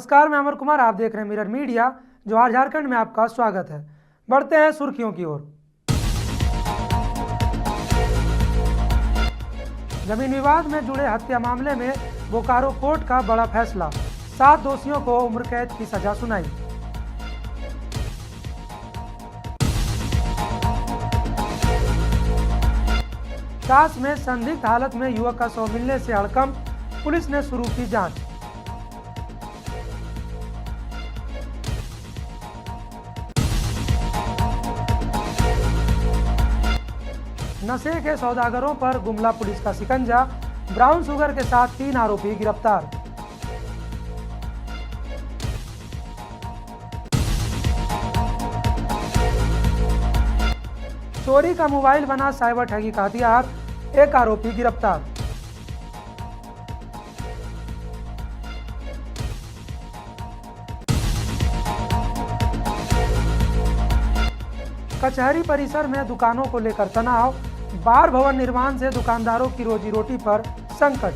नमस्कार, मैं अमर कुमार। आप देख रहे हैं मिरर मीडिया। जवाहर झारखंड में आपका स्वागत है। बढ़ते हैं सुर्खियों की ओर। जमीन विवाद में जुड़े हत्या मामले में बोकारो कोर्ट का बड़ा फैसला। 7 दोषियों को उम्र कैद की सजा सुनाई। कास में संदिग्ध हालत में युवक का शव मिलने से हड़कंप, पुलिस ने शुरू की जांच। नशे के सौदागरों पर गुमला पुलिस का शिकंजा, ब्राउन शुगर के साथ 3 आरोपी गिरफ्तार। चोरी का मोबाइल बना साइबर ठगी का हथियार, 1 आरोपी गिरफ्तार। कचहरी परिसर में दुकानों को लेकर तनाव, बार भवन निर्माण से दुकानदारों की रोजी रोटी पर संकट।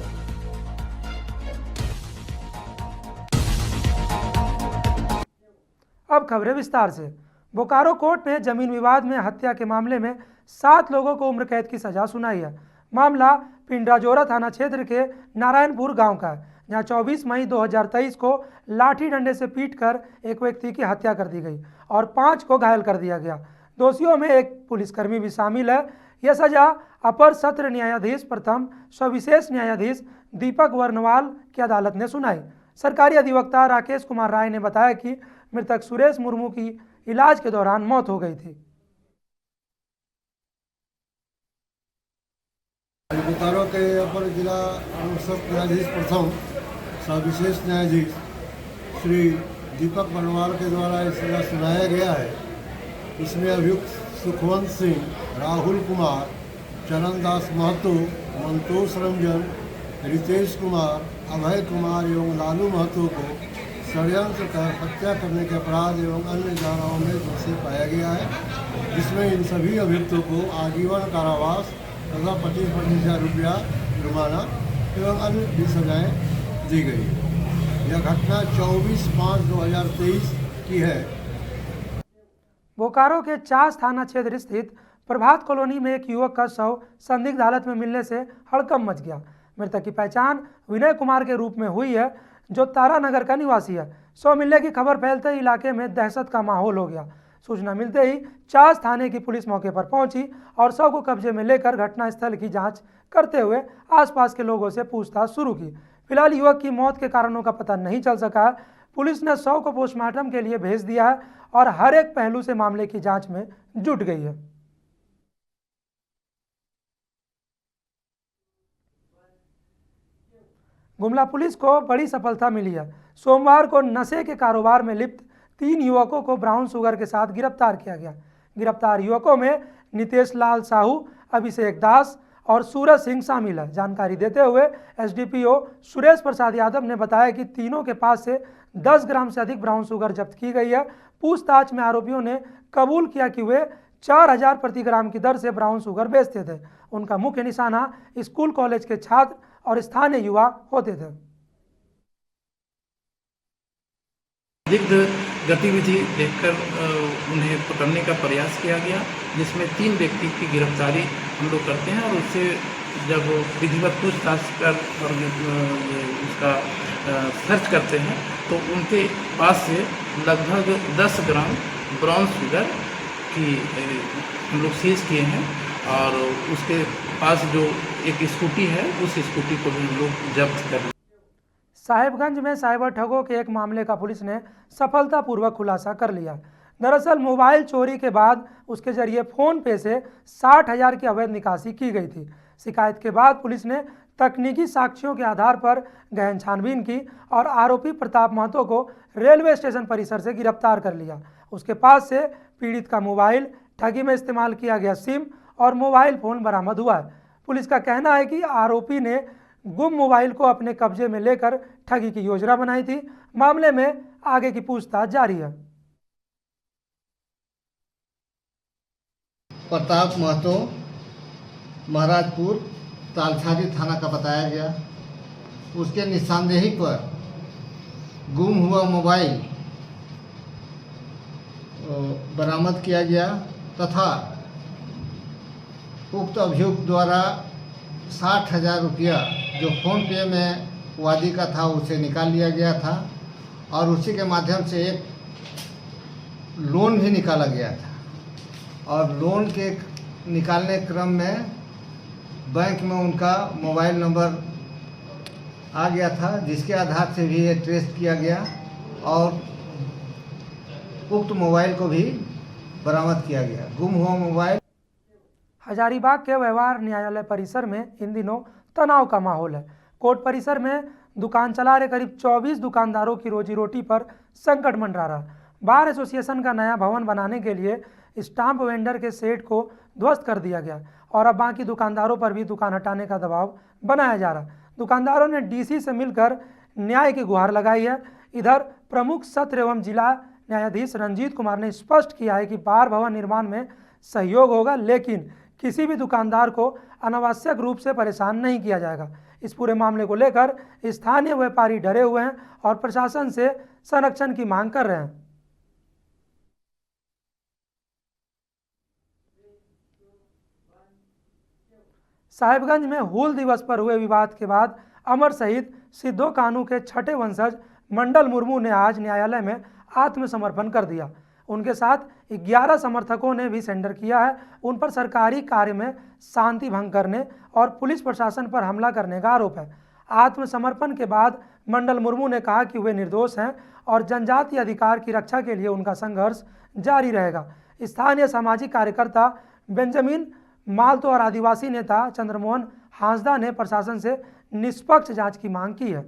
अब खबरें विस्तार से। बोकारो कोर्ट ने जमीन विवाद में हत्या के मामले में 7 लोगों को उम्र कैद की सजा सुनाई है। मामला पिंडराजोरा थाना क्षेत्र के नारायणपुर गांव का है, जहां 24 मई 2023 को लाठी डंडे से पीटकर एक व्यक्ति की हत्या कर दी गई और 5 को घायल कर दिया गया। दोषियों में एक पुलिसकर्मी भी शामिल है। यह सजा अपर सत्र न्यायाधीश प्रथम सविशेष न्यायाधीश दीपक वर्णवाल की अदालत ने सुनाई। सरकारी अधिवक्ता राकेश कुमार राय ने बताया कि मृतक सुरेश मुर्मू की इलाज के दौरान मौत हो गई थी। बोकारो के अपर जिला न्यायाधीश प्रथम सविशेष न्यायाधीश श्री दीपक वर्णवाल के द्वारा यह सजा सुनाया गया है। इसमें अभियुक्त सुखवंत सिंह, राहुल कुमार, चरणदास महतो, मंतोष रंजन, रितेश कुमार, अभय कुमार एवं लालू महतो को षड्यंत्र कर हत्या करने के अपराध एवं अन्य धाराओं में दोषी पाया गया है, जिसमें इन सभी अभियुक्तों को आजीवन कारावास तथा 25,000 रुपया जुर्माना एवं अन्य भी सजाएँ दी गई। यह घटना 24/5/2023 की है। बोकारो के चास थाना क्षेत्र स्थित प्रभात कॉलोनी में एक युवक का शव संदिग्ध हालत में मिलने से हड़कंप मच गया। मृतक की पहचान विनय कुमार के रूप में हुई है, जो तारानगर का निवासी है। शव मिलने की खबर फैलते ही इलाके में दहशत का माहौल हो गया। सूचना मिलते ही चास थाने की पुलिस मौके पर पहुंची और शव को कब्जे में लेकर घटनास्थल की जांच करते हुए आसपास के लोगों से पूछताछ शुरू की। फिलहाल युवक की मौत के कारणों का पता नहीं चल सका है। पुलिस ने शव को पोस्टमार्टम के लिए भेज दिया है और हर एक पहलू से मामले की जांच में जुट गई है। गुमला पुलिस को बड़ी सफलता मिली है। सोमवार को नशे के कारोबार में लिप्त 3 युवकों को ब्राउन शुगर के साथ गिरफ्तार किया गया। गिरफ्तार युवकों में नितेश लाल साहू, अभिषेक दास और सूरज सिंह शामिल है। जानकारी देते हुए एसडीपीओ सुरेश प्रसाद यादव ने बताया कि तीनों के पास से 10 ग्राम से अधिक ब्राउन शुगर जब्त की गई है। पूछताछ में आरोपियों ने कबूल किया कि वे 4,000 प्रति ग्राम की दर से ब्राउन शुगर बेचते थे। उनका मुख्य निशाना स्कूल कॉलेज के छात्र और स्थानीय युवा होते थे। संदिग्ध गतिविधि देखकर उन्हें पकड़ने का प्रयास किया गया, जिसमें 3 व्यक्ति की गिरफ्तारी हम लोग करते हैं और उससे जब विधिवत पूछताछ कर और उसका सर्च करते हैं तो उनके पास से लगभग 10 ग्राम ब्राउन शुगर की हम लोग सीज किए हैं और उसके पास जो एक स्कूटी है उस स्कूटी को भी हम लोग जब्त कर। साहिबगंज में साइबर ठगों के एक मामले का पुलिस ने सफलतापूर्वक खुलासा कर लिया। दरअसल मोबाइल चोरी के बाद उसके जरिए फोन पे से 60,000 की अवैध निकासी की गई थी। शिकायत के बाद पुलिस ने तकनीकी साक्ष्यों के आधार पर गहन छानबीन की और आरोपी प्रताप महतो को रेलवे स्टेशन परिसर से गिरफ्तार कर लिया। उसके पास से पीड़ित का मोबाइल, ठगी में इस्तेमाल किया गया सिम और मोबाइल फ़ोन बरामद हुआ है। पुलिस का कहना है कि आरोपी ने गुम मोबाइल को अपने कब्जे में लेकर ठगी की योजना बनाई थी। मामले में आगे की पूछताछ जारी है। प्रताप महतो महाराजपुर तालछारी थाना का बताया गया। उसके निशानदेही पर गुम हुआ मोबाइल बरामद किया गया तथा उक्त अभियुक्त द्वारा 60,000 रुपया जो फ़ोन पे में वादी का था उसे निकाल लिया गया था और उसी के माध्यम से एक लोन भी निकाला गया था और लोन के निकालने क्रम में बैंक में उनका मोबाइल नंबर आ गया था, जिसके आधार से भी ये ट्रेस किया गया और उक्त मोबाइल को भी बरामद किया गया। गुम हुआ मोबाइल। हजारीबाग के व्यवहार न्यायालय परिसर में इन दिनों तनाव का माहौल है। कोर्ट परिसर में दुकान चला रहे करीब 24 दुकानदारों की रोजी रोटी पर संकट मंडरा रहा। बार एसोसिएशन का नया भवन बनाने के लिए स्टाम्प वेंडर के सेट को ध्वस्त कर दिया गया और अब बाकी दुकानदारों पर भी दुकान हटाने का दबाव बनाया जा रहा। दुकानदारों ने डीसी से मिलकर न्याय की गुहार लगाई है। इधर प्रमुख सत्र एवं जिला न्यायाधीश रंजीत कुमार ने स्पष्ट किया है कि बार भवन निर्माण में सहयोग होगा, लेकिन किसी भी दुकानदार को अनावश्यक रूप से परेशान नहीं किया जाएगा। इस पूरे मामले को लेकर स्थानीय व्यापारी डरे हुए हैं और प्रशासन से संरक्षण की मांग कर रहे हैं। साहिबगंज में हूल दिवस पर हुए विवाद के बाद अमर शहीद सिद्धो कानू के छठे वंशज मंडल मुर्मू ने आज न्यायालय में आत्मसमर्पण कर दिया। उनके साथ 11 समर्थकों ने भी सरेंडर किया है। उन पर सरकारी कार्य में शांति भंग करने और पुलिस प्रशासन पर हमला करने का आरोप है। आत्मसमर्पण के बाद मंडल मुर्मू ने कहा कि वे निर्दोष हैं और जनजातीय अधिकार की रक्षा के लिए उनका संघर्ष जारी रहेगा। स्थानीय सामाजिक कार्यकर्ता बेंजामिन मालतो और आदिवासी नेता चंद्रमोहन हांसदा ने प्रशासन से निष्पक्ष जांच की मांग की है।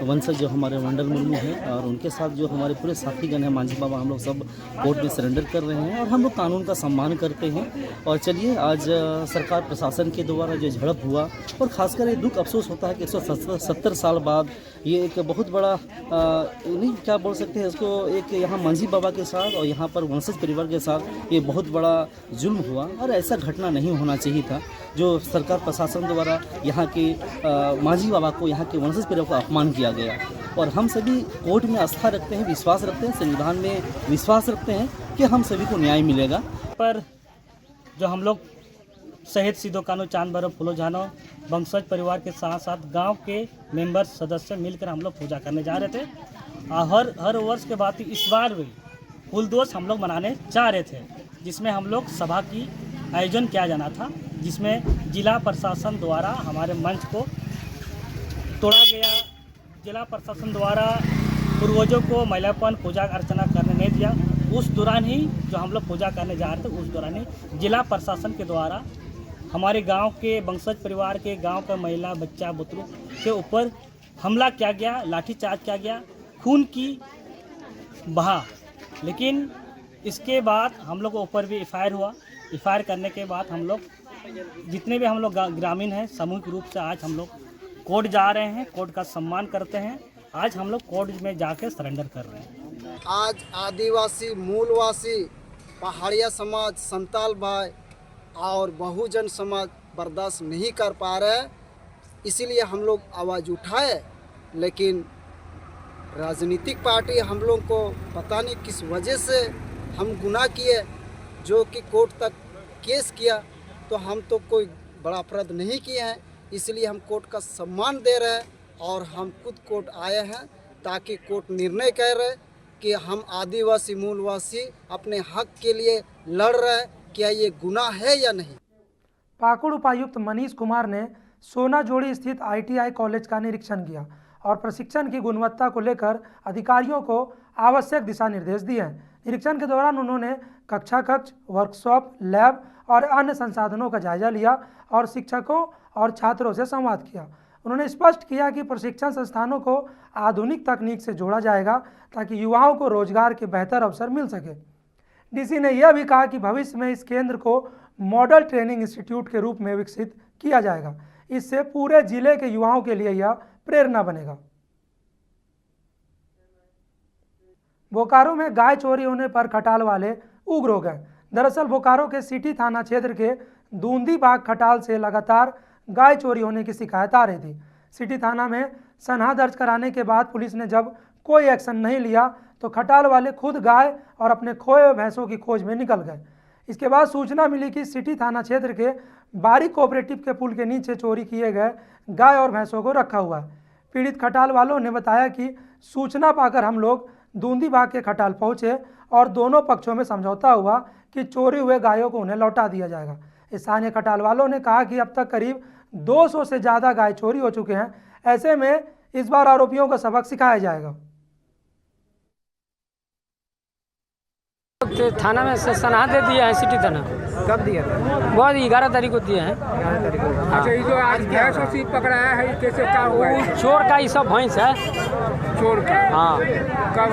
वंशज जो हमारे मंडल मुर्मू हैं और उनके साथ जो हमारे पूरे साथीगण हैं मांझी बाबा, हम लोग सब कोर्ट में सरेंडर कर रहे हैं और हम लोग कानून का सम्मान करते हैं। और चलिए, आज सरकार प्रशासन के द्वारा जो झड़प हुआ और खासकर ये दुख अफसोस होता है कि 170 साल बाद ये एक बहुत बड़ा नहीं क्या बोल सकते हैं इसको, एक यहाँ मांझी बाबा के साथ और यहाँ पर वंशज परिवार के साथ ये बहुत बड़ा जुल्म हुआ और ऐसा घटना नहीं होना चाहिए था। जो सरकार प्रशासन द्वारा यहाँ के मांझी बाबा को, यहाँ के वंशज परिवार को अपमान किया गया और हम सभी कोर्ट में आस्था रखते हैं, विश्वास रखते हैं, संविधान में विश्वास रखते हैं कि हम सभी को न्याय मिलेगा। पर जो हम लोग शहीद सिद्धो कानू चांद भैरव फूलो झानो वंशज परिवार के साथ साथ गांव के मेंबर सदस्य मिलकर हम लोग पूजा करने जा रहे थे। हर वर्ष के बाद इस बार भी फूल दिवस हम लोग मनाने जा रहे थे, जिसमें हम लोग सभा की आयोजन किया जाना था, जिसमें जिला प्रशासन द्वारा हमारे मंच को तोड़ा गया। जिला प्रशासन द्वारा पूर्वजों को महिलापन पूजा अर्चना करने नहीं दिया। उस दौरान ही जो हम लोग पूजा करने जा रहे थे, उस दौरान ही जिला प्रशासन के द्वारा हमारे गांव के वंशज परिवार के गांव का महिला बच्चा बुतरू के ऊपर हमला किया गया, लाठीचार्ज किया गया, खून की बहा। लेकिन इसके बाद हम लोग के ऊपर भी एफआईआर हुआ। एफआईआर करने के बाद हम लोग जितने भी हम लोग ग्रामीण हैं सामूहिक रूप से आज हम लोग कोर्ट जा रहे हैं, कोर्ट का सम्मान करते हैं। आज हम लोग कोर्ट में जाके सरेंडर कर रहे हैं। आज आदिवासी, मूलवासी, पहाड़िया समाज, संताल भाई और बहुजन समाज बर्दाश्त नहीं कर पा रहे हैं, इसीलिए हम लोग आवाज़ उठाए। लेकिन राजनीतिक पार्टी हम लोग को पता नहीं किस वजह से हम गुनाह किए, जो कि कोर्ट तक केस किया, तो हम तो कोई बड़ा अपराध नहीं किए हैं, इसलिए हम कोर्ट का सम्मान दे रहे हैं और हम खुद कोर्ट आए हैं ताकि कोर्ट निर्णय करे कि हम आदिवासी मूलवासी अपने हक के लिए लड़ रहे हैं, क्या ये गुनाह है या नहीं। पाकुड़ उपायुक्त मनीष कुमार ने सोनाजोड़ी स्थित ITI कॉलेज का निरीक्षण किया और प्रशिक्षण की गुणवत्ता को लेकर अधिकारियों को आवश्यक दिशा निर्देश दिए हैं। निरीक्षण के दौरान उन्होंने कक्षा कक्ष, वर्कशॉप, लैब और अन्य संसाधनों का जायजा लिया और शिक्षकों और छात्रों से संवाद किया। उन्होंने स्पष्ट किया कि प्रशिक्षण संस्थानों को आधुनिक तकनीक से जोड़ा जाएगा ताकि युवाओं को रोजगार के बेहतर अवसर मिल सके। डीसी ने यह भी कहा कि भविष्य में इस केंद्र को मॉडल ट्रेनिंग इंस्टीट्यूट के रूप में विकसित किया जाएगा। इससे पूरे जिले के युवाओं के लिए यह प्रेरणा बनेगा। बोकारो में गाय चोरी होने पर खटाल वाले उग्र हो गए। दरअसल बोकारो के सिटी थाना क्षेत्र के दूंदी बाग खटाल से लगातार गाय चोरी होने की शिकायत आ रही थी। सिटी थाना में सनहा दर्ज कराने के बाद पुलिस ने जब कोई एक्शन नहीं लिया तो खटाल वाले खुद गाय और अपने खोए हुए भैंसों की खोज में निकल गए। इसके बाद सूचना मिली कि सिटी थाना क्षेत्र के बारी कोऑपरेटिव के पुल के नीचे चोरी किए गए गाय और भैंसों को रखा हुआ है। पीड़ित खटाल वालों ने बताया कि सूचना पाकर हम लोग दूंदी बाग के खटाल पहुंचे और दोनों पक्षों में समझौता हुआ कि चोरी हुए गायों को उन्हें लौटा दिया जाएगा। स्थानीय खटाल वालों ने कहा कि अब तक करीब 200 से ज़्यादा गाय चोरी हो चुके हैं। ऐसे में इस बार आरोपियों को सबक सिखाया जाएगा। थाना में से सनहा दे दिया है सिटी थाना। कब दिया था? बहुत 11 तारीख को दिए हैं। 11 तारीख को। अच्छा, ये जो आज भैंस और सीप पकड़ाया है, ये कैसे क्या हुआ है? चोर का ये सब भैंस है। चोर का? हाँ, कब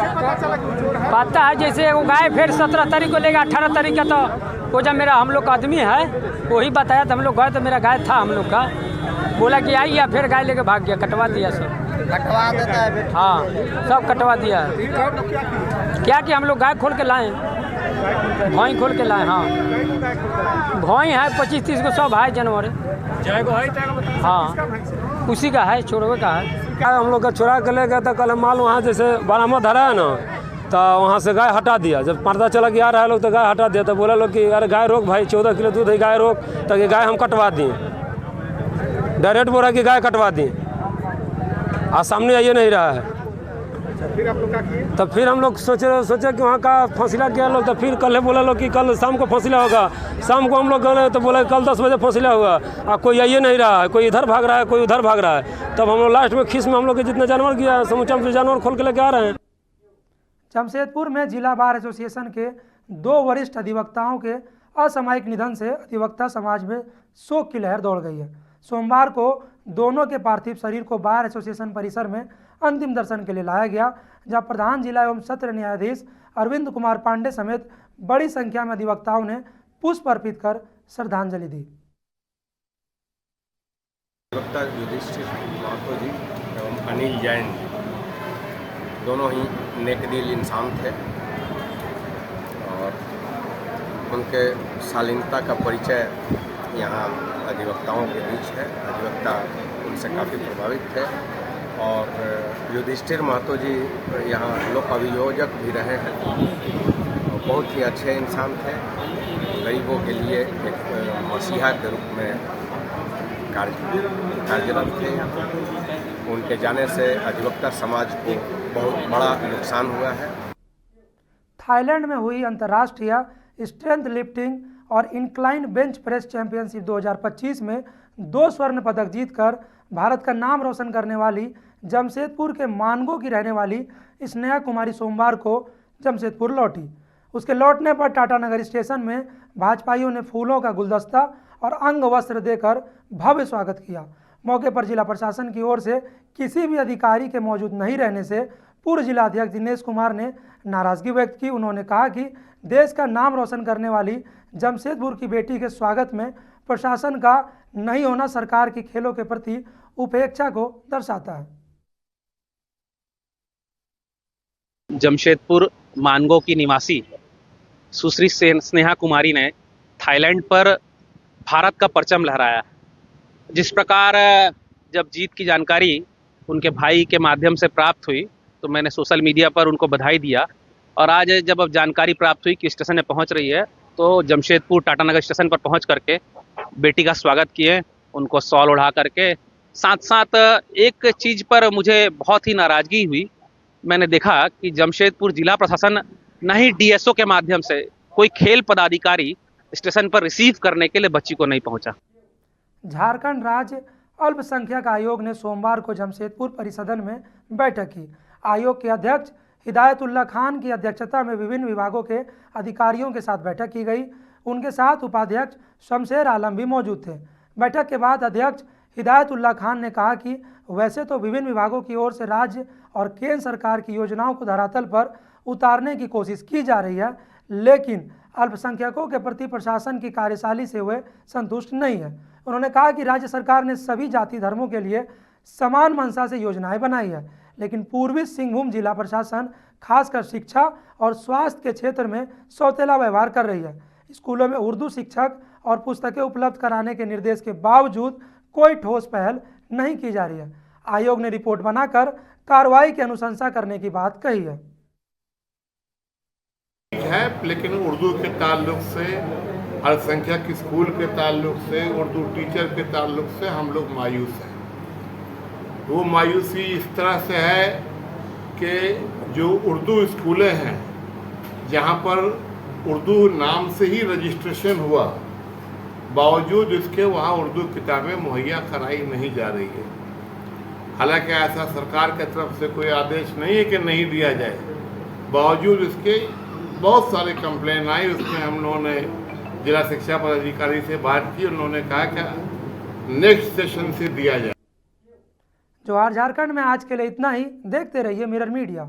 पता है जैसे वो गाय फिर 17 तारीख को लेगा, 18 तारीख का तो वो जब मेरा हम लोग का आदमी है वही बताया तो हम लोग गए तो मेरा गाय था हम लोग का, बोला कि आई या फिर गाय लेके भाग गया, कटवा दिया सब। कटवा देता है बेटा। हाँ, सब कटवा दिया है। क्या कि हम लोग गाय खोल के लाए, भैंस खोल के लाए। हाँ, भैंस है 25-30 को, सब है जानवर। हाँ, उसी का है, चोरवे का है। हम लोग का चुरा के ले गए तो कल माल वहाँ जैसे बरामद धरा है ना, तो वहाँ से गाय हटा दिया। जब पर्दा चला कि आ रहा है लोग तो गाय हटा दिया। तो बोला लोग कि अरे गाय रोक भाई, 14 किलो दूध है, गाय रोक। तो ये गाय हम कटवा दिए, डायरेक्ट बोला कि गाय कटवा दिए। आज सामने आइए नहीं रहा है। फिर आप लोग क्या किए? तो फिर हम लोग सोचे कि वहाँ का फैसला किया लोग। तो फिर कल बोला लोग कि कल शाम को फैसला होगा। शाम को हम लोग गए तो बोला कल 10 बजे फैसला होगा। कोई आइए नहीं रहा है, कोई इधर भाग रहा है, कोई उधर भाग रहा है। तब हम लोग लास्ट में खीस में हम लोग के जितने जानवर किया समूचा जानवर खोल के लेके आ रहे हैं। जमशेदपुर में जिला बार एसोसिएशन के 2 वरिष्ठ अधिवक्ताओं के असामयिक निधन से अधिवक्ता समाज में शोक की लहर दौड़ गई है। सोमवार को दोनों के पार्थिव शरीर को बार एसोसिएशन परिसर में अंतिम दर्शन के लिए लाया गया, जहां प्रधान जिला एवं सत्र न्यायाधीश अरविंद कुमार पांडे समेत बड़ी संख्या में अधिवक्ताओं ने पुष्प अर्पित कर श्रद्धांजलि दी। अधिवक्ता युधिष्ठिर महतो जी एवं अनिल जैन दोनों ही नेकदिल इंसान थे और उनके शालीनता का परिचय यहाँ अधिवक्ताओं के बीच है। अधिवक्ता उनसे काफ़ी प्रभावित थे और युधिष्ठिर महतो जी यहाँ लोक अभियोजक भी रहे हैं और बहुत ही अच्छे इंसान थे। गरीबों के लिए एक मसीहा के रूप में कार्यरत थे। उनके जाने से अधिवक्ता समाज को बहुत बड़ा नुकसान हुआ है। थाईलैंड में हुई अंतर्राष्ट्रीय स्ट्रेंथ लिफ्टिंग और इंक्लाइन बेंच प्रेस चैंपियनशिप 2025 में 2 स्वर्ण पदक जीतकर भारत का नाम रोशन करने वाली जमशेदपुर के मानगो की रहने वाली स्नेहा कुमारी सोमवार को जमशेदपुर लौटी। उसके लौटने पर टाटानगर स्टेशन में भाजपाइयों ने फूलों का गुलदस्ता और अंग वस्त्र देकर भव्य स्वागत किया। मौके पर जिला प्रशासन की ओर से किसी भी अधिकारी के मौजूद नहीं रहने से पूर्व जिला अध्यक्ष दिनेश कुमार ने नाराजगी व्यक्त की। उन्होंने कहा कि देश का नाम रोशन करने वाली जमशेदपुर की बेटी के स्वागत में प्रशासन का नहीं होना सरकार की खेलों के प्रति उपेक्षा को दर्शाता है। जमशेदपुर मानगो की निवासी सुश्री स्नेहा कुमारी ने थाईलैंड पर भारत का परचम लहराया। जिस प्रकार जब जीत की जानकारी उनके भाई के माध्यम से प्राप्त हुई तो मैंने सोशल मीडिया पर उनको बधाई दिया और आज जब अब जानकारी प्राप्त हुई कि स्टेशन में पहुंच रही है तो जमशेदपुर टाटानगर स्टेशन पर पहुंच करके बेटी का स्वागत किए, उनको शॉल ओढ़ा करके। साथ साथ एक चीज़ पर मुझे बहुत ही नाराज़गी हुई। मैंने देखा कि जमशेदपुर जिला प्रशासन न ही डीएसओ के माध्यम से कोई खेल पदाधिकारी स्टेशन पर रिसीव करने के लिए बच्ची को नहीं पहुंचा। झारखंड राज्य अल्पसंख्यक आयोग ने सोमवार को जमशेदपुर परिसदन में बैठक की। आयोग के अध्यक्ष हिदायतुल्लाह खान की अध्यक्षता में विभिन्न विभागों के अधिकारियों के साथ बैठक की गई। उनके साथ उपाध्यक्ष शमशेर आलम भी मौजूद थे। बैठक के बाद अध्यक्ष हिदायतुल्लाह खान ने कहा कि वैसे तो विभिन्न विभागों की ओर से राज्य और केंद्र सरकार की योजनाओं को धरातल पर उतारने की कोशिश की जा रही है, लेकिन अल्पसंख्यकों के प्रति प्रशासन की कार्यशैली से वे संतुष्ट नहीं है। उन्होंने कहा कि राज्य सरकार ने सभी जाति धर्मों के लिए समान मंशा से योजनाएं बनाई है, लेकिन पूर्वी सिंहभूम जिला प्रशासन खासकर शिक्षा और स्वास्थ्य के क्षेत्र में सौतेला व्यवहार कर रही है। स्कूलों में उर्दू शिक्षक और पुस्तकें उपलब्ध कराने के निर्देश के बावजूद कोई ठोस पहल नहीं की जा रही है। आयोग ने रिपोर्ट बनाकर कार्रवाई की अनुशंसा करने की बात कही है। लेकिन उर्दू के ताल्लुक से, अल्पसंख्यक स्कूल के ताल्लुक से, उर्दू टीचर के ताल्लुक से हम लोग मायूस हैं। वो मायूसी इस तरह से है कि जो उर्दू स्कूलें हैं जहाँ पर उर्दू नाम से ही रजिस्ट्रेशन हुआ, बावजूद इसके वहाँ उर्दू किताबें मुहैया कराई नहीं जा रही है। हालांकि ऐसा सरकार की तरफ से कोई आदेश नहीं है कि नहीं दिया जाए, बावजूद इसके बहुत सारे कंप्लेन आई। उसमें हम लोगों ने जिला शिक्षा पदाधिकारी से बात की, उन्होंने कहा कि नेक्स्ट सेशन से दिया जाए। जोहार झारखंड में आज के लिए इतना ही। देखते रहिए मिरर मीडिया।